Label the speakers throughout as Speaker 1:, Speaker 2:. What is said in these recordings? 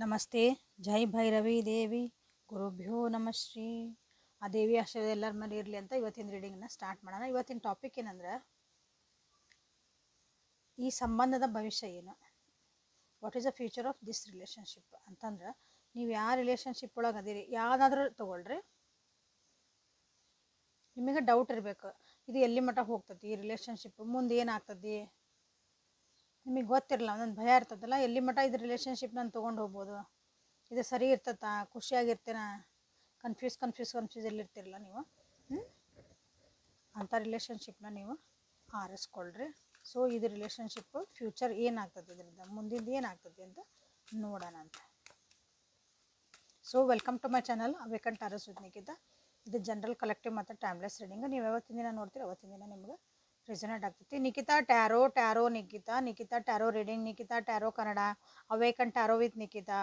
Speaker 1: ನಮಸ್ತೆ. ಜೈ ಭೈರವಿ ದೇವಿ. ಗುರುಭ್ಯೋ ನಮಃ ಶ್ರೀ. ಆ ದೇವಿ ಆಶೀರ್ವಾದ ಎಲ್ಲರ ಮೇಲೆ ಇರಲಿ ಅಂತ ಇವತ್ತಿನ ರೀಡಿಂಗ್ನ ಸ್ಟಾರ್ಟ್ ಮಾಡೋಣ. ಇವತ್ತಿನ ಟಾಪಿಕ್ ಏನಂದ್ರೆ, ಈ ಸಂಬಂಧದ ಭವಿಷ್ಯ ಏನು, what is the future of this relationship ಅಂತಂದ್ರೆ, ನೀವು ಯಾವ ರಿಲೇಷನ್ಶಿಪ್ ಒಳಗೆ ಅದಿರಿ, ಯಾವುದಾದ್ರೂ ತೊಗೊಳ್ರಿ, ನಿಮಗೆ ಡೌಟ್ ಇರಬೇಕು, ಇದು ಎಲ್ಲಿ ಮಟ್ಟ ಹೋಗ್ತದೆ ಈ ರಿಲೇಷನ್ಶಿಪ್, ಮುಂದೆ ಏನಾಗ್ತದೆ ನಿಮಗೆ ಗೊತ್ತಿರಲ್ಲ, ಒಂದೊಂದು ಭಯ ಇರ್ತದಲ್ಲ, ಎಲ್ಲಿ ಮಟ್ಟ ಇದು ರಿಲೇಷನ್ಶಿಪ್ ನಾನು ತೊಗೊಂಡು ಹೋಗ್ಬೋದು, ಇದು ಸರಿ ಇರ್ತದ, ಖುಷಿಯಾಗಿರ್ತೇನೆ, ಕನ್ಫ್ಯೂಸ್ ಎಲ್ಲಿರ್ತಿರಲ್ಲ ನೀವು, ಅಂಥ ರಿಲೇಷನ್ಶಿಪ್ನ ನೀವು ಆರಿಸ್ಕೊಳ್ರಿ. ಸೊ ಇದು ರಿಲೇಷನ್ಶಿಪ್ ಫ್ಯೂಚರ್ ಏನಾಗ್ತದೆ, ಇದರಿಂದ ಮುಂದಿಂದ ಏನಾಗ್ತದೆ ಅಂತ ನೋಡೋಣ ಅಂತ. So welcome to my channel awaken tarots with Nikita. ಇದು ಜನರಲ್ ಕಲೆಕ್ಟಿವ್ ಮತ್ತು ಟೈಮ್ಲೆಸ್ ರೀಡಿಂಗ್. ನೀವು ಯಾವತ್ತಿನ ದಿನ ನೋಡ್ತೀರಿ ಅವತ್ತಿನ ದಿನ ನಿಮ್ಗೆ ರೆಸನೇಟ್ ಆಗ್ತೈತಿ. Nikita tarot Nikita tarot reading, Nikita tarot Kannada, awaken tarot with Nikita,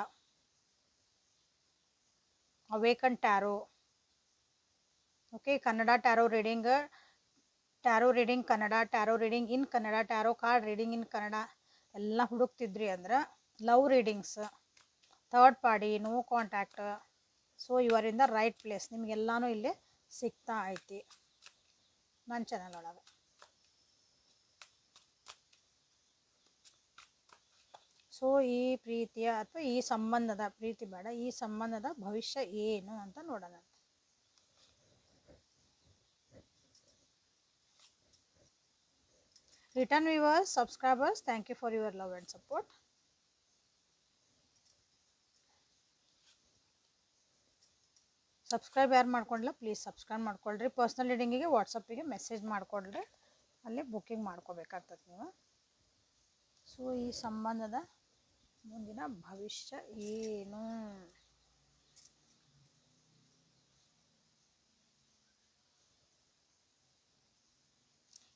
Speaker 1: awaken tarot. Okay, Kannada tarot reading Kannada, tarot reading in Kannada, tarot card reading in Kannada ಎಲ್ಲ ಹುಡುಕ್ತಿದ್ರಿ ಅಂದ್ರೆ love readings, third party, no contact. So you are in the right place, ನಿಮಗೆಲ್ಲಾನು ಇಲ್ಲಿ ಸಿಗ್ತಾ ಐತಿ ನನ್ನ channel ಒಳಗೆ. So ಈ ಪ್ರೀತಿಯ ಅಥವಾ ಈ ಸಂಬಂಧದ, ಪ್ರೀತಿ ಬೇಡ, ಈ ಸಂಬಂಧದ ಭವಿಷ್ಯ ಏನು ಅಂತ ನೋಡೋಣ. Return viewers, subscribers, thank you for your love and support. Subscribe ಯಾರು ಮಾಡ್ಕೊಂಡಿಲ್ಲ ಪ್ಲೀಸ್ ಸಬ್ಸ್ಕ್ರೈಬ್ ಮಾಡ್ಕೊಳ್ರಿ. ಪರ್ಸ್ನಲ್ ರೀಡಿಂಗಿಗೆ ವಾಟ್ಸಪ್ಪಿಗೆ ಮೆಸೇಜ್ ಮಾಡ್ಕೊಳ್ರಿ, ಅಲ್ಲಿ ಬುಕ್ಕಿಂಗ್ ಮಾಡ್ಕೋಬೇಕಾಗ್ತದೆ ನೀವು. ಸೊ ಈ ಸಂಬಂಧದ ಮುಂದಿನ ಭವಿಷ್ಯ ಏನು,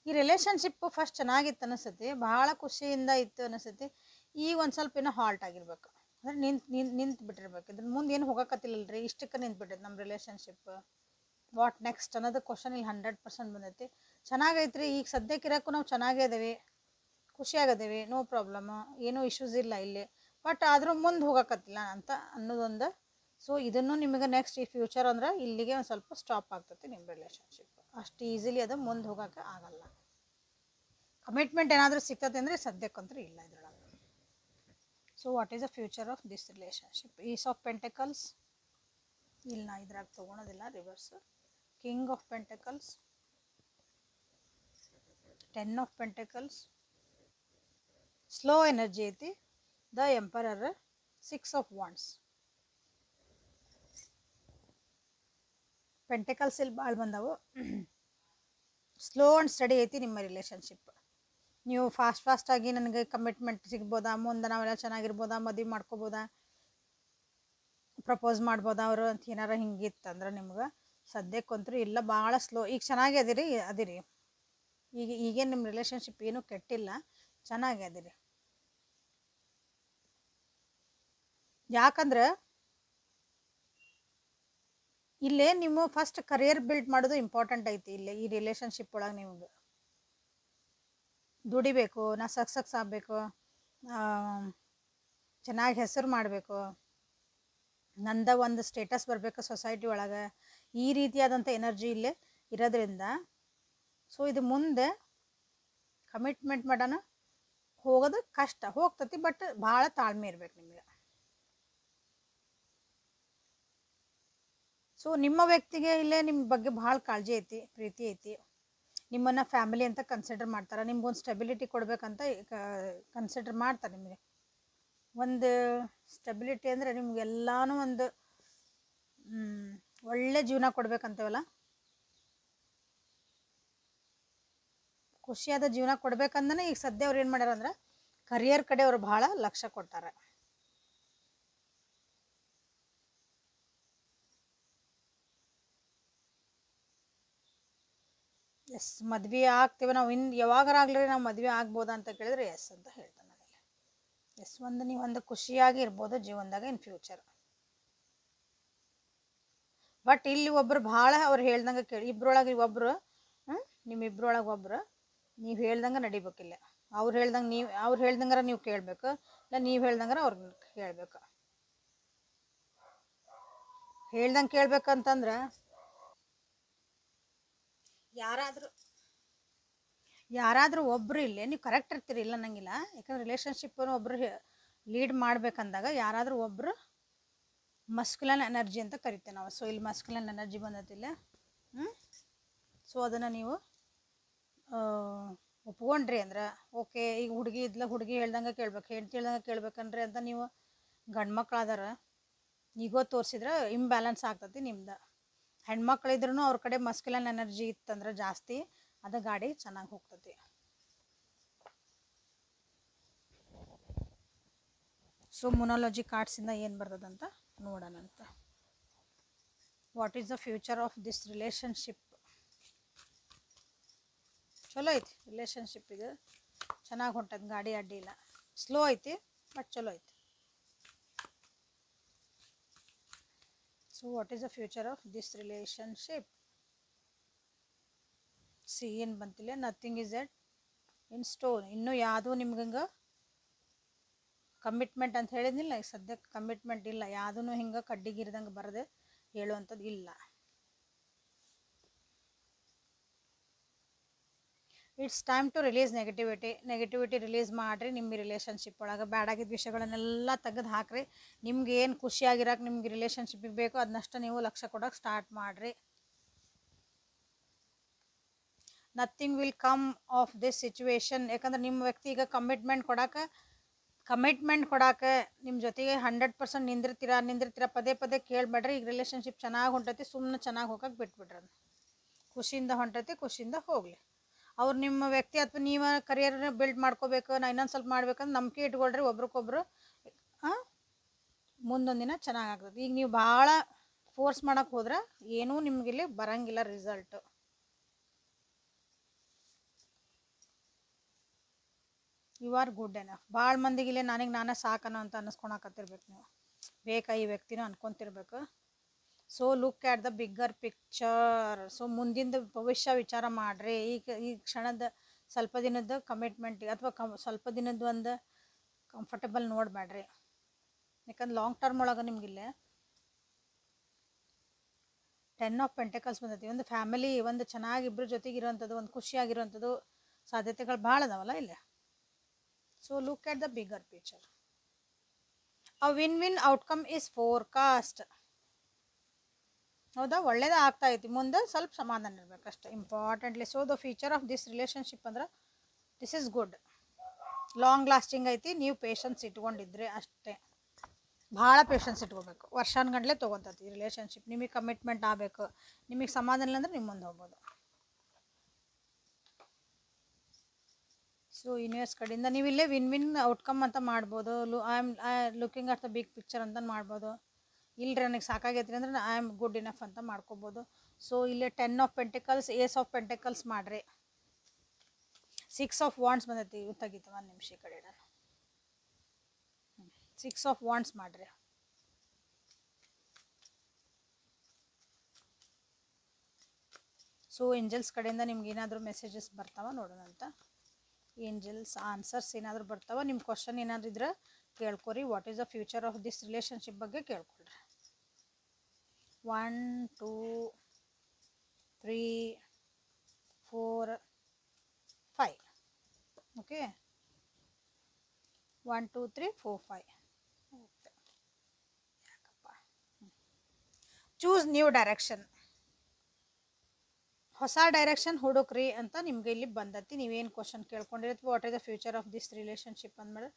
Speaker 1: ಈ ರಿಲೇಷನ್ಶಿಪ್ಪು ಫಸ್ಟ್ ಚೆನ್ನಾಗಿತ್ತು ಅನಿಸ್ತೈತಿ, ಭಾಳ ಖುಷಿಯಿಂದ ಇತ್ತು ಅನಿಸ್ತೈತಿ. ಈಗ ಒಂದು ಸ್ವಲ್ಪ ಏನೋ ಹಾಲ್ಟ್ ಆಗಿರ್ಬೇಕು, ಅಂದ್ರೆ ನಿಂತು ಬಿಟ್ಟಿರ್ಬೇಕು, ಇದ್ರ ಮುಂದೆ ಏನು ಹೋಗಕತ್ತಿಲ್ಲಲ್ರಿ, ಇಷ್ಟಕ್ಕೆ ನಿಂತು ಬಿಟ್ಟೈತೆ ನಮ್ಮ ರಿಲೇಷನ್ಶಿಪ್. ವಾಟ್ ನೆಕ್ಸ್ಟ್ ಅನ್ನೋದು ಕ್ವಶನ್ ಇಲ್ಲಿ 100% ಬಂದೈತಿ. ಚೆನ್ನಾಗೈತ್ರಿ, ಈಗ ಸದ್ಯಕ್ಕೆ ಇರೋಕ್ಕೂ ನಾವು ಚೆನ್ನಾಗೇ ಇದೇವಿ, ಖುಷಿಯಾಗದೇವಿ, ನೋ ಪ್ರಾಬ್ಲಮ್, ಏನೂ ಇಶ್ಯೂಸ್ ಇಲ್ಲ ಇಲ್ಲಿ, ಬಟ್ ಆದರೂ ಮುಂದೆ ಹೋಗಕತ್ತಿಲ್ಲ ಅಂತ ಅನ್ನೋದೊಂದು. ಸೊ ಇದನ್ನು ನಿಮಗೆ ನೆಕ್ಸ್ಟ್ ಈ ಫ್ಯೂಚರ್ ಅಂದ್ರೆ ಇಲ್ಲಿಗೆ ಒಂದು ಸ್ವಲ್ಪ ಸ್ಟಾಪ್ ಆಗ್ತೈತಿ ನಿಮ್ಮ ರಿಲೇಷನ್ಶಿಪ್. ಅಷ್ಟು ಈಸಿಲಿ ಅದು ಮುಂದೆ ಹೋಗೋಕೆ ಆಗಲ್ಲ. ಕಮಿಟ್ಮೆಂಟ್ ಏನಾದರೂ ಸಿಗ್ತದೆ ಅಂದರೆ ಸದ್ಯಕ್ಕಂತೂ ಇಲ್ಲ ಇದ್ರೊಳಗೆ. So what is the future of this relationship? Ace of pentacles ಇಲ್ಲಿ ನಾ ಇದ್ರಾಗ ತೊಗೊಳೋದಿಲ್ಲ, reverse. King of pentacles, 10 of pentacles, slow energy ಐತಿ, the emperor, 6 of wands. Pentacles ಇಲ್ಲಿ ಭಾಳ ಬಂದವು. ಸ್ಲೋ ಆ್ಯಂಡ್ ಸ್ಟಡಿ ಐತಿ ನಿಮ್ಮ ರಿಲೇಷನ್ಶಿಪ್. ನೀವು ಫಾಸ್ಟಾಗಿ ನನಗೆ ಕಮಿಟ್ಮೆಂಟ್ ಸಿಗ್ಬೋದಾ, ಮುಂದೆ ನಾವೆಲ್ಲ ಚೆನ್ನಾಗಿರ್ಬೋದಾ, ಮದುವೆ ಮಾಡ್ಕೋಬೋದಾ, ಪ್ರಪೋಸ್ ಮಾಡ್ಬೋದಾ ಅವರು ಅಂತ ಏನಾರ ಹಿಂಗಿತ್ತಂದ್ರೆ ನಿಮ್ಗೆ ಸದ್ಯಕ್ಕಂತೂ ಇಲ್ಲ, ಭಾಳ ಸ್ಲೋ. ಈಗ ಚೆನ್ನಾಗಿ ಅದಿರಿ ಈಗೇನು ನಿಮ್ಮ ರಿಲೇಷನ್ಶಿಪ್ ಏನೂ ಕೆಟ್ಟಿಲ್ಲ, ಚೆನ್ನಾಗಿ ಅದಿರಿ. ಯಾಕಂದ್ರೆ ಇಲ್ಲೇ ನೀವು ಫಸ್ಟ್ ಕರಿಯರ್ ಬಿಲ್ಡ್ ಮಾಡೋದು ಇಂಪಾರ್ಟೆಂಟ್ ಐತಿ. ಇಲ್ಲೇ ಈ ರಿಲೇಷನ್ಶಿಪ್ ಒಳಗೆ ನಿಮ್ಗೆ ದುಡಿಬೇಕು, ನಾ ಸಕ್ಸಸ್ ಆಗಬೇಕು, ಚೆನ್ನಾಗಿ ಹೆಸರು ಮಾಡಬೇಕು, ನಂದ ಒಂದು ಸ್ಟೇಟಸ್ ಬರಬೇಕು ಸೊಸೈಟಿ ಒಳಗೆ, ಈ ರೀತಿಯಾದಂಥ ಎನರ್ಜಿ ಇಲ್ಲೇ ಇರೋದ್ರಿಂದ. ಸೊ ಇದು ಮುಂದೆ ಕಮಿಟ್ಮೆಂಟ್ ಮಾಡೋಣ ಹೋಗೋದು ಕಷ್ಟ ಹೋಗ್ತತಿ, ಬಟ್ ಭಾಳ ತಾಳ್ಮೆ ಇರ್ಬೇಕು ನಿಮಗೆ. ಸೊ ನಿಮ್ಮ ವ್ಯಕ್ತಿಗೆ ಇಲ್ಲೇ ನಿಮ್ಮ ಬಗ್ಗೆ ಭಾಳ ಕಾಳಜಿ ಐತಿ, ಪ್ರೀತಿ ಐತಿ, ನಿಮ್ಮನ್ನು ಫ್ಯಾಮಿಲಿ ಅಂತ ಕನ್ಸಿಡರ್ ಮಾಡ್ತಾರೆ, ನಿಮ್ಗೊಂದು ಸ್ಟೆಬಿಲಿಟಿ ಕೊಡಬೇಕಂತ ಕನ್ಸಿಡರ್ ಮಾಡ್ತಾರೆ. ನಿಮಗೆ ಒಂದು ಸ್ಟೆಬಿಲಿಟಿ ಅಂದರೆ ನಿಮ್ಗೆಲ್ಲಾನು ಒಂದು ಒಳ್ಳೆ ಜೀವನ ಕೊಡ್ಬೇಕಂತೇವಲ್ಲ, ಖುಷಿಯಾದ ಜೀವನ ಕೊಡ್ಬೇಕಂದ್ರೆ ಈಗ ಸದ್ಯ ಅವ್ರು ಏನು ಮಾಡ್ಯಾರ ಅಂದ್ರೆ ಕರಿಯರ್ ಕಡೆ ಅವ್ರು ಭಾಳ ಲಕ್ಷ್ಯ ಕೊಡ್ತಾರೆ. ಎಸ್, ಮದ್ವೆ ಆಗ್ತೇವೆ ನಾವು, ಯಾವಾಗಾರ ಆಗಲಿ ನಾವು ಮದುವೆ ಆಗ್ಬೋದಾ ಅಂತ ಕೇಳಿದ್ರೆ ಎಸ್ ಅಂತ ಹೇಳ್ತಾನೆ ನನಗೆ. ಎಸ್, ನೀವೊಂದು ಖುಷಿಯಾಗಿ ಇರ್ಬೋದು ಜೀವನದಾಗ ಇನ್ ಫ್ಯೂಚರ್. ಬಟ್ ಇಲ್ಲಿ ಒಬ್ರು ಭಾಳ ಅವ್ರು ಹೇಳ್ದಂಗೆ ಕೇಳಿ, ಇಬ್ರೊಳಗೆ ಒಬ್ರು, ನಿಮ್ಮಿಬ್ರೊಳಗೆ ಒಬ್ರು ನೀವು ಹೇಳ್ದಂಗೆ ನಡಿಬೇಕಿಲ್ಲ, ಅವ್ರು ಹೇಳ್ದಂಗೆ ನೀವು ಕೇಳಬೇಕು, ಇಲ್ಲ ನೀವು ಹೇಳ್ದಂಗಾರ ಅವ್ರಿಗೆ ಕೇಳಬೇಕು. ಹೇಳ್ದಂಗೆ ಕೇಳ್ಬೇಕಂತಂದ್ರೆ ಯಾರಾದರೂ ಒಬ್ಬರು ಇಲ್ಲೇ ನೀವು ಕರೆಕ್ಟ್ ಇರ್ತೀರಿ ಇಲ್ಲ ಅನ್ನಂಗಿಲ್ಲ. ಯಾಕಂದ್ರೆ ರಿಲೇಷನ್ಶಿಪ್ಪನ್ನು ಒಬ್ಬರು ಲೀಡ್ ಮಾಡ್ಬೇಕಂದಾಗ ಯಾರಾದರೂ ಒಬ್ಬರು ಮಸ್ಕ್ಯುಲನ್ ಎನರ್ಜಿ ಅಂತ ಕರಿತೇವೆ ನಾವು. ಸೊ ಇಲ್ಲಿ ಮಸ್ಕ್ಯುಲನ್ ಎನರ್ಜಿ ಬಂದತಿಲ್ಲ. ಸೊ ಅದನ್ನು ನೀವು ಒಪ್ಕೊಂಡ್ರಿ ಅಂದ್ರೆ ಓಕೆ. ಈಗ ಹುಡುಗಿ ಇದ್ಲ, ಹುಡುಗಿ ಹೇಳ್ದಂಗೆ ಕೇಳ್ಬೇಕು, ಹೆಂಡ್ತಿ ಹೇಳ್ದಂಗೆ ಕೇಳ್ಬೇಕನ್ರಿ ಅಂತ ನೀವು ಗಂಡು ಮಕ್ಳಾದಾರ ಈಗೋ ತೋರಿಸಿದ್ರೆ ಇಂಬ್ಯಾಲೆನ್ಸ್ ಆಗ್ತತಿ ನಿಮ್ದು. ಹೆಣ್ಮಕ್ಳಿದ್ರೂ ಅವ್ರ ಕಡೆ ಮಸ್ಕ್ಯುಲನ್ ಎನರ್ಜಿ ಇತ್ತಂದ್ರೆ ಜಾಸ್ತಿ, ಅದು ಗಾಡಿ ಚೆನ್ನಾಗಿ ಹೋಗ್ತತಿ. ಸೊ ಮೊನಾಲಜಿ ಕಾರ್ಡ್ಸಿಂದ ಏನು ಬರ್ತದಂತ ನೋಡೋಣಂತ. What is the future of this relationship? ಚಲೋ ಐತಿ ರಿಲೇಷನ್ಶಿಪ್ಪಿಗೆ, ಚೆನ್ನಾಗಿ ಹೊಂಟದ ಗಾಡಿ, ಅಡ್ಡಿ ಇಲ್ಲ. ಸ್ಲೋ ಐತಿ ಬಟ್ ಚಲೋ ಐತಿ. So what is the future of this relationship? ಸಿ ಏನು ಬಂತಿಲ್ಲ, nothing is set in stone. ಇನ್ನೂ ಯಾವುದೂ ನಿಮ್ಗೆ ಹಿಂಗೆ ಕಮಿಟ್ಮೆಂಟ್ ಅಂತ ಹೇಳಿದ್ನಿಲ್ಲ, ಈಗ ಸದ್ಯಕ್ಕೆ ಕಮಿಟ್ಮೆಂಟ್ ಇಲ್ಲ. ಯಾವುದೂ ಹಿಂಗೆ ಕಡ್ಡಿಗಿರ್ದಂಗೆ ಬರದೆ ಹೇಳುವಂಥದ್ದು ಇಲ್ಲ. It's time to release negativity release ಮಾಡಿರಿ. ನಿಮ್ಮ ರಿಲೇಷನ್ಶಿಪ್ ಒಳಗೆ ಬ್ಯಾಡಾಗಿದ್ದ ವಿಷಯಗಳನ್ನೆಲ್ಲ ತೆಗೆದು ಹಾಕ್ರಿ. ನಿಮ್ಗೆ ಏನು ಖುಷಿಯಾಗಿರೋಕೆ ನಿಮ್ಗೆ ರಿಲೇಷನ್ಶಿಪ್ಪಿಗೆ ಬೇಕೋ ಅದನ್ನಷ್ಟು ನೀವು ಲಕ್ಷ್ಯ ಕೊಡೋಕೆ ಸ್ಟಾರ್ಟ್ ಮಾಡಿರಿ. Nothing will come of this situation. ಯಾಕಂದ್ರೆ ನಿಮ್ಮ ವ್ಯಕ್ತಿ ಈಗ ಕಮಿಟ್ಮೆಂಟ್ ಕೊಡೋಕೆ ನಿಮ್ಮ ಜೊತೆಗೆ 100% ನಿಂದಿರ್ತೀರ. ಪದೇ ಪದೇ ಕೇಳಬೇಡ್ರಿ. ಈಗ ರಿಲೇಷನ್ಶಿಪ್ ಚೆನ್ನಾಗಿ ಹೊಂಟೈತಿ, ಸುಮ್ಮನೆ ಚೆನ್ನಾಗಿ ಹೋಗೋಕೆ ಬಿಟ್ಬಿಡ್ರಿ. ಅದು ಖುಷಿಯಿಂದ ಹೊಂಟೈತಿ, ಖುಷಿಯಿಂದ ಹೋಗಲಿ. ಅವ್ರು ನಿಮ್ಮ ವ್ಯಕ್ತಿ ಅಥವಾ ನೀವು ಕರಿಯರ್ನ ಬಿಲ್ಡ್ ಮಾಡ್ಕೋಬೇಕು, ನಾ ಇನ್ನೊಂದು ಸ್ವಲ್ಪ ಮಾಡ್ಬೇಕಂದ್ರೆ ನಂಬಿಕೆ ಇಟ್ಕೊಳ್ರಿ ಒಬ್ರಿಗೊಬ್ರು. ಮುಂದೊಂದು ದಿನ ಚೆನ್ನಾಗಾಗ್ತದೆ. ಈಗ ನೀವು ಭಾಳ ಫೋರ್ಸ್ ಮಾಡೋಕೆ ಹೋದ್ರೆ ಏನೂ ನಿಮಗಿಲ್ಲಿ ಬರಂಗಿಲ್ಲ result. You are good enough. ಭಾಳ ಮಂದಿಗಿಲ್ಲೇ ನಾನೇ ಸಾಕನೋ ಅಂತ ಅನ್ನಿಸ್ಕೊಳಕತ್ತಿರ್ಬೇಕು. ನೀವು ಬೇಕಾ ಈ ವ್ಯಕ್ತಿನೂ ಅನ್ಕೊತಿರ್ಬೇಕು. So look at the bigger picture. So ಮುಂದಿನ ಭವಿಷ್ಯ ವಿಚಾರ ಮಾಡಿರಿ. ಈ ಕ್ಷಣದ ಸ್ವಲ್ಪ ದಿನದ ಕಮಿಟ್ಮೆಂಟ್ ಅಥವಾ ಸ್ವಲ್ಪ ದಿನದ ಒಂದು ಕಂಫರ್ಟಬಲ್ ನೋಡಬೇಡ್ರಿ. ಯಾಕಂದ್ರೆ ಲಾಂಗ್ ಟರ್ಮ್ ಒಳಗೆ ನಿಮಗಿಲ್ಲೇ 10 ಆಫ್ ಪೆಂಟಕಲ್ಸ್ ಬಂದೈತಿ. ಒಂದು ಫ್ಯಾಮಿಲಿ, ಒಂದು ಚೆನ್ನಾಗಿ ಇಬ್ಬರು ಜೊತೆಗಿರೋವಂಥದ್ದು, ಒಂದು ಖುಷಿಯಾಗಿರೋವಂಥದ್ದು ಸಾಧ್ಯತೆಗಳು ಭಾಳ ಅದಾವಲ್ಲ ಇಲ್ಲೇ. So look at the bigger picture. A win outcome is forecast. ಹೌದಾ, ಒಳ್ಳೇದು ಆಗ್ತಾ ಐತಿ. ಮುಂದೆ ಸ್ವಲ್ಪ ಸಮಾಧಾನ ಇರಬೇಕು ಅಷ್ಟೇ importantly. So the future of this relationship ಅಂದ್ರೆ this is good, long lasting ಐತಿ. ನೀವು ಪೇಷನ್ಸ್ ಇಟ್ಕೊಂಡಿದ್ರೆ ಅಷ್ಟೇ. ಭಾಳ ಪೇಷನ್ಸ್ ಇಟ್ಕೋಬೇಕು. ವರ್ಷಾನುಗಂಟ್ಲೆ ತೊಗೊತೈತಿ ರಿಲೇಷನ್ಶಿಪ್. ನಿಮಗೆ ಕಮಿಟ್ಮೆಂಟ್ ಆಗಬೇಕು. ನಿಮಗೆ ಸಮಾಧಾನ ಇಲ್ಲ ಅಂದ್ರೆ ನಿಮ್ಮ ಮುಂದೆ ಹೋಗ್ಬೋದು. ಸೊ ಯೂನಿವರ್ಸ್ ಕಡೆಯಿಂದ ನೀವು ಇಲ್ಲೇ ವಿನ್ ಔಟ್ಕಮ್ ಅಂತ ಮಾಡ್ಬೋದು. I am looking at the big picture ಅಂತ ಮಾಡ್ಬೋದು. ಇಲ್ಲರಿ ನನಗೆ ಸಾಕಾಗೈತ್ರಿ ಅಂದ್ರೆ ಐ ಆಮ್ ಗುಡ್ ಇನಫ್ ಅಂತ ಮಾಡ್ಕೋಬೋದು. ಸೊ ಇಲ್ಲೇ 10 of pentacles, ace of pentacles ಮಾಡಿರಿ. 6 ಆಫ್ ವಾಂಡ್ಸ್ ಬಂದೈತಿ. ತೆಗಿತು ಒಂದು ನಿಮಿಷ ಈ ಕಡೆ. 6 ಆಫ್ ವಾಂಡ್ಸ್ ಮಾಡಿರಿ. ಸೊ ಏಂಜಲ್ಸ್ ಕಡೆಯಿಂದ ನಿಮ್ಗೆ ಏನಾದರೂ ಮೆಸೇಜಸ್ ಬರ್ತಾವ ನೋಡೋಣ ಅಂತ. ಏಂಜಲ್ಸ್ ಆನ್ಸರ್ಸ್ ಏನಾದರೂ ಬರ್ತಾವ. ನಿಮ್ಮ ಕ್ವಶನ್ ಏನಾದ್ರು ಇದ್ರೆ ಕೇಳ್ಕೊರಿ. What is the future of this relationship ಬಗ್ಗೆ ಕೇಳ್ಕೊಳ್ರಿ. 1 2 3 4 5. ಓಕೆ, 1 2 3 4 5. ಓಕೆ, ಯಾಕಪ್ಪ. Choose new direction. ಹೊಸ ಡೈರೆಕ್ಷನ್ ಹುಡುಕ್ರಿ ಅಂತ ನಿಮ್ಗೆ ಇಲ್ಲಿ ಬಂದತಿ. ನೀವೇನು ಕ್ವಶನ್ ಕೇಳ್ಕೊಂಡಿರ್ತೀವಿ what is the future of this relationship ಅಂದಮೇಲೆ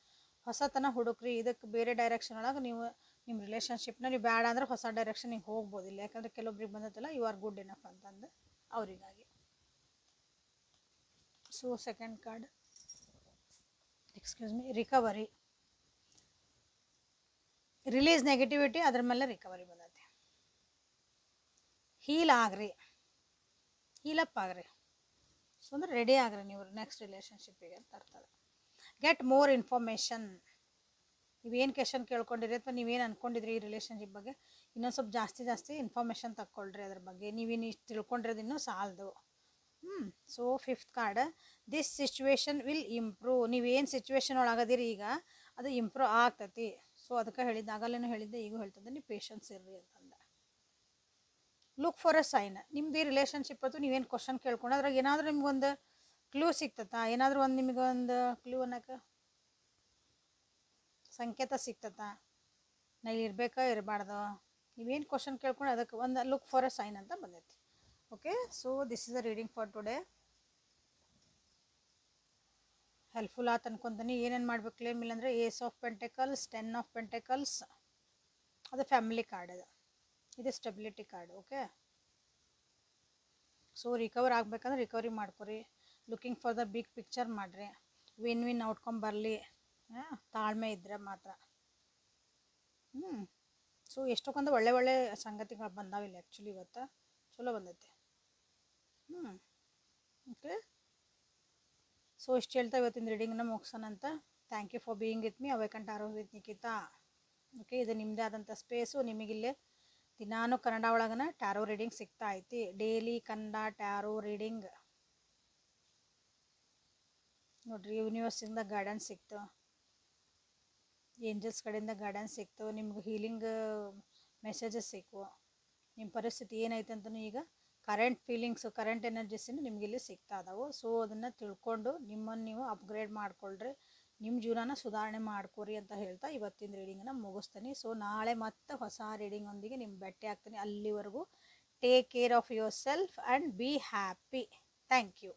Speaker 1: ಹೊಸತನ ಹುಡುಕ್ರಿ. ಇದಕ್ಕೆ ಬೇರೆ ಡೈರೆಕ್ಷನ್ ಒಳಗೆ ನೀವು ನಿಮ್ಮ ರಿಲೇಷನ್ಶಿಪ್ನ ನೀವು ಬೇಡ ಅಂದ್ರೆ ಹೊಸ ಡೈರೆಕ್ಷನಿಗೆ ಹೋಗ್ಬೋದಿಲ್ಲ. ಯಾಕಂದರೆ ಕೆಲವೊಬ್ರಿಗೆ ಬಂದತ್ತಲ್ಲ ಯು ಆರ್ ಗುಡ್ ಇನಫ್ ಅಂತಂದು ಅವರಿಗಾಗಿ. So second card, excuse me, recovery. Release negativity, ಅದ್ರ ಮೇಲೆ ರಿಕವರಿ ಬಂದೈತಿ. ಹೀಲ್ ಆಗ್ರಿ, ಹೀಲಪ್ ಆಗ್ರಿ. ಸೊ ಅಂದ್ರೆ ರೆಡಿ ಆಗ್ರಿ ನೀವು ನೆಕ್ಸ್ಟ್ ರಿಲೇಷನ್ಶಿಪ್ಪಿಗೆ ಅಂತ ಅರ್ಥದ. Get more information. ನೀವೇನು ಕ್ವೆಶನ್ ಕೇಳ್ಕೊಂಡಿರಿ ಅಥವಾ ನೀವೇನು ಅಂದ್ಕೊಂಡಿದ್ರಿ ಈ ರಿಲೇಷನ್ಶಿಪ್ ಬಗ್ಗೆ ಇನ್ನೊಂದು ಸ್ವಲ್ಪ ಜಾಸ್ತಿ ಇನ್ಫಾರ್ಮೇಷನ್ ತಗೊಳ್ರಿ ಅದ್ರ ಬಗ್ಗೆ. ನೀವೇನು ಇಷ್ಟು ತಿಳ್ಕೊಂಡಿರೋದು ಇನ್ನೂ ಸಾಲದು. So fifth card, this situation will improve. ನೀವೇನು ಸಿಚುವೇಶನ್ ಒಳಗದಿರಿ ಈಗ ಅದು ಇಂಪ್ರೂವ್ ಆಗ್ತೈತಿ. ಸೊ ಅದಕ್ಕೆ ಹೇಳಿದ್ದೆ, ಆಗಲೇನು ಹೇಳಿದ್ದೆ, ಈಗೂ ಹೇಳ್ತದೆ, ನೀವು ಪೇಷನ್ಸ್ ಇರ್ರಿ ಅಂತಂದೆ. Look for a sign. ನಿಮ್ದು ಈ ರಿಲೇಷನ್ಶಿಪ್ ಅದು ನೀವೇನು ಕ್ವಶನ್ ಕೇಳ್ಕೊಂಡು ಅದ್ರಾಗ ಏನಾದರೂ ನಿಮ್ಗೊಂದು ಕ್ಲೂ ಸಿಗ್ತತಾ, ಏನಾದರೂ ಒಂದು ನಿಮಗೊಂದು ಕ್ಲೂ ಅನ್ನೋಕೆ ಸಂಕೇತ ಸಿಗ್ತತಾ, ನಾ ಇಲ್ಲಿ ಇರಬೇಕಾ ಇರಬಾರ್ದು, ನೀವೇನು ಕ್ವಶನ್ ಕೇಳ್ಕೊಂಡು ಅದಕ್ಕೆ ಒಂದು ಲುಕ್ ಫಾರ್ ಅ ಸೈನ್ ಅಂತ ಬಂದೈತಿ. Okay, so this is a reading for today. Helpful ಆತ ಅನ್ಕೊಂತೀನಿ. ಏನೇನು ಮಾಡ್ಬೇಕು ಕ್ಲೇಮ್ ಇಲ್ಲಾಂದರೆ ಏಸ್ ಆಫ್ ಪೆಂಟೆಕಲ್ಸ್, 10 ಆಫ್ ಪೆಂಟೆಕಲ್ಸ್, ಅದು ಫ್ಯಾಮಿಲಿ ಕಾರ್ಡ್, ಇದು stability card. Okay, so recover ಆಗ್ಬೇಕಂದ್ರೆ ರಿಕವರಿ ಮಾಡ್ಕೊರಿ, looking for the big picture ಮಾಡಿರಿ, ವಿನ್ ವಿನ್ ಔಟ್ಕಮ್ ಬರಲಿ, ತಾಳ್ಮೆ ಇದ್ದರೆ ಮಾತ್ರ. ಸೊ ಎಷ್ಟೊಂದು ಒಳ್ಳೆ ಒಳ್ಳೆ ಸಂಗತಿಗಳು ಬಂದಾವಿಲ್ಲ ಆ್ಯಕ್ಚುಲಿ ಇವತ್ತು, ಚಲೋ ಬಂದೈತೆ. ಓಕೆ, ಸೊ ಇಷ್ಟು ಹೇಳ್ತಾ ಇವತ್ತಿನ ರೀಡಿಂಗ್ನ ಮುಗಿಸೋಣಂತ. Thank you for being with me, awaken tarot with Nikhita. Okay, ಇದು ನಿಮ್ಮದೇ ಆದಂಥ ಸ್ಪೇಸು. ನಿಮಗಿಲ್ಲೇ ದಿನಾನು ಕನ್ನಡ ಒಳಗನ ಟ್ಯಾರೋ ರೀಡಿಂಗ್ ಸಿಗ್ತಾ ಐತಿ. ಡೈಲಿ ಕನ್ನಡ ಟ್ಯಾರೋ ರೀಡಿಂಗ್ ನೋಡ್ರಿ. ಯೂನಿವರ್ಸಿಂದ ಗೈಡೆನ್ಸ್ ಸಿಕ್ತು, ಏಂಜಲ್ಸ್ ಕಡೆಯಿಂದ ಗೈಡೆನ್ಸ್ ಸಿಕ್ತು, ನಿಮ್ಗೆ ಹೀಲಿಂಗ್ ಮೆಸೇಜಸ್ ಸಿಕ್ವು, ನಿಮ್ಮ ಪರಿಸ್ಥಿತಿ ಏನೈತೆ ಅಂತಲೂ ಈಗ ಕರೆಂಟ್ ಫೀಲಿಂಗ್ಸು, ಕರೆಂಟ್ ಎನರ್ಜೀಸನ್ನು ನಿಮಗಿಲ್ಲಿ ಸಿಗ್ತಾ ಇದಾವೆ. ಸೊ ಅದನ್ನು ತಿಳ್ಕೊಂಡು ನಿಮ್ಮನ್ನು ನೀವು ಅಪ್ಗ್ರೇಡ್ ಮಾಡ್ಕೊಳ್ರಿ, ನಿಮ್ಮ ಜೀವನನ ಸುಧಾರಣೆ ಮಾಡ್ಕೊರಿ ಅಂತ ಹೇಳ್ತಾ ಇವತ್ತಿನ ರೀಡಿಂಗನ್ನು ಮುಗಿಸ್ತೀನಿ. ಸೊ ನಾಳೆ ಮತ್ತೆ ಹೊಸ ರೀಡಿಂಗ್ ಒಂದಿಗೆ ನಿಮ್ಮ ಭೇಟಿ ಆಗ್ತೀನಿ. ಅಲ್ಲಿವರೆಗೂ take care of yourself and be happy. Thank you.